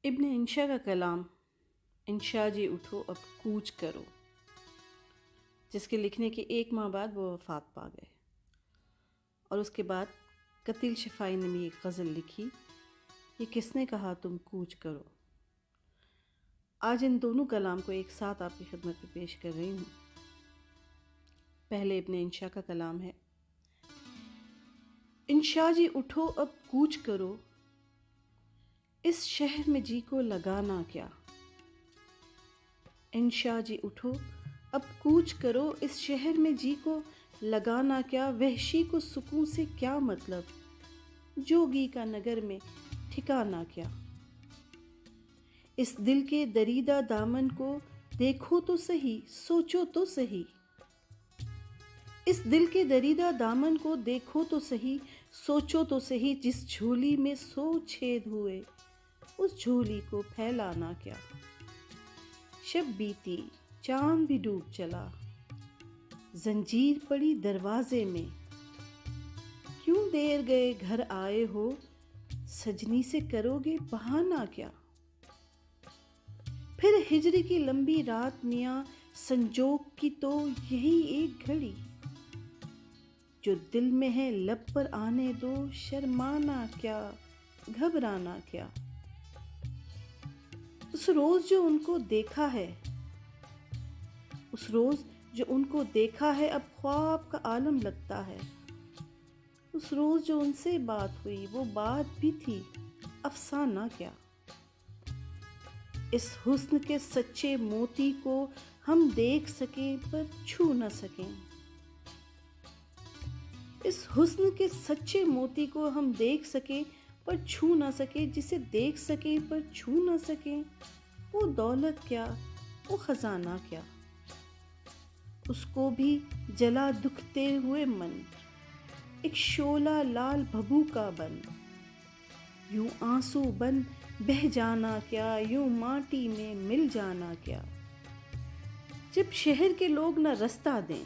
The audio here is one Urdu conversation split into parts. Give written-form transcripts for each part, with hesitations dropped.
ابن انشا کا کلام انشا جی اٹھو اب کوچ کرو، جس کے لکھنے کے 1 ماہ بعد وہ وفات پا گئے، اور اس کے بعد قتیل شفائی نے بھی ایک غزل لکھی، یہ کس نے کہا تم کوچ کرو۔ آج ان دونوں کلام کو ایک ساتھ آپ کی خدمت میں پیش کر رہی ہوں۔ پہلے ابن انشا کا کلام ہے۔ انشا جی اٹھو اب کوچ کرو، اس شہر میں جی کو لگانا کیا۔ انشا جی اٹھو اب کوچ کرو، اس شہر میں جی کو لگانا کیا۔ وحشی کو سکون سے کیا مطلب، جوگی کا نگر میں ٹھکانا کیا۔ اس دل کے دریدہ دامن کو دیکھو تو سہی، سوچو تو سہی۔ اس دل کے دریدہ دامن کو دیکھو تو سہی، سوچو تو سہی۔ جس جھولی میں 100 چھید ہوئے، اس جھولی کو پھیلانا کیا۔ شب بیتی چاند بھی ڈوب چلا، زنجیر پڑی دروازے میں۔ کیوں دیر گئے گھر آئے ہو، سجنی سے کرو گے بہانہ کیا۔ پھر ہجر کی لمبی رات میاں، سنجوگ کی تو یہی ایک گھڑی۔ جو دل میں ہے لب پر آنے دو، شرمانا کیا گھبرانا کیا۔ اس روز جو ان کو دیکھا ہے، اس روز جو ان کو دیکھا ہے، اب خواب کا عالم لگتا ہے۔ اس روز جو ان سے بات ہوئی، وہ بات بھی تھی افسانہ کیا۔ اس حسن کے سچے موتی کو ہم دیکھ سکیں پر چھو نہ سکیں۔ اس حسن کے سچے موتی کو ہم دیکھ سکیں پر چھو نہ سکیں، جسے دیکھ سکیں پر چھو نہ سکیں۔ وہ دولت کیا، وہ خزانہ کیا۔ اس کو بھی جلا دکھتے ہوئے من، ایک شعلہ لال بھبو کا بن۔ یوں آنسو بن بہہ جانا کیا، یوں ماٹی میں مل جانا کیا۔ جب شہر کے لوگ نہ رستہ دیں،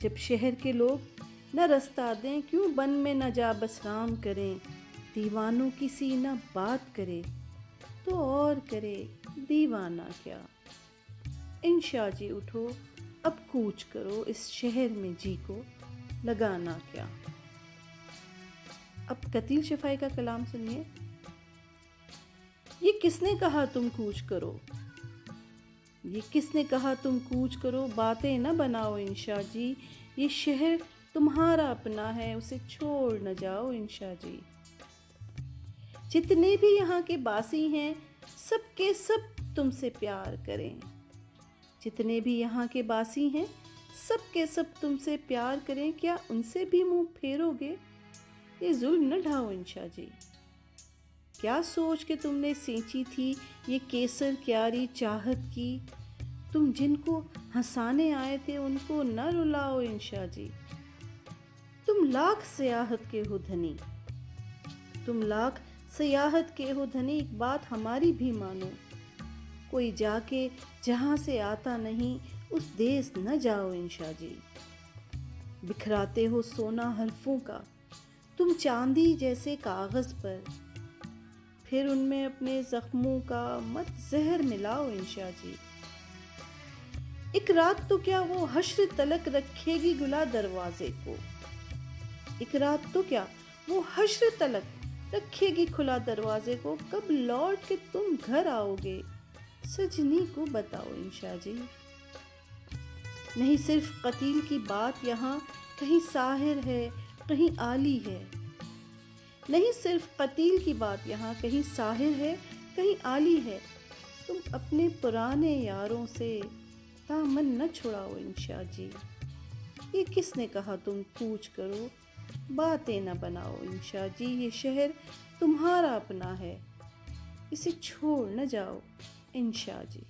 جب شہر کے لوگ نہ رستہ دیں، کیوں بن میں نہ جا بسرام کریں۔ دیوانوں کسی نہ بات کرے، تو اور کرے دیوانہ کیا۔ انشا جی اٹھو اب کوچ کرو، اس شہر میں جی کو لگانا کیا۔ اب قتیل شفائی کا کلام سنیے۔ یہ کس نے کہا تم کوچ کرو، یہ کس نے کہا تم کوچ کرو۔ باتیں نہ بناؤ انشا جی، یہ شہر تمہارا اپنا ہے، اسے چھوڑ نہ جاؤ انشا جی۔ جتنے بھی یہاں کے باسی ہیں، سب کے سب تم سے پیار کریں۔ جتنے بھی یہاں کے باسی ہیں، سب کے سب تم سے پیار کریں۔ کیا ان سے بھی منہ پھیرو گے، یہ ظلم نہ ڈھاؤ انشا جی۔ کیا سوچ کے تم نے سینچی تھی یہ کیسر کیاری چاہت کی۔ تم جن کو ہنسانے آئے تھے، ان کو نہ رلاؤ انشا جی۔ تم لاکھ سیاحت کے ہو دھنی، تم لاکھ سیاحت کے ہو دھنی، ایک بات ہماری بھی مانو۔ کوئی جا کے جہاں سے آتا نہیں، اس دیس نہ جاؤ انشا جی۔ بکھراتے ہو سونا حرفوں کا تم چاندی جیسے کاغذ پر، پھر ان میں اپنے زخموں کا مت زہر ملاؤ انشا جی۔ ایک رات تو کیا وہ حشر تلک رکھے گی گلا دروازے کو، ایک رات تو کیا وہ حشر تلک رکھے گی کھلا دروازے کو۔ کب لوٹ کے تم گھر آؤ گے، سجنی کو بتاؤ انشا جی۔ نہیں صرف قتیل کی بات یہاں، کہیں ساحر ہے کہیں عالی ہے۔ نہیں صرف قتیل کی بات یہاں، کہیں ساحر ہے کہیں عالی ہے۔ تم اپنے پرانے یاروں سے دامن نہ چھڑاؤ انشا جی۔ یہ کس نے کہا تم کوچ کرو، باتیں نہ بناؤ انشا جی۔ یہ شہر تمہارا اپنا ہے، اسے چھوڑ نہ جاؤ انشا جی۔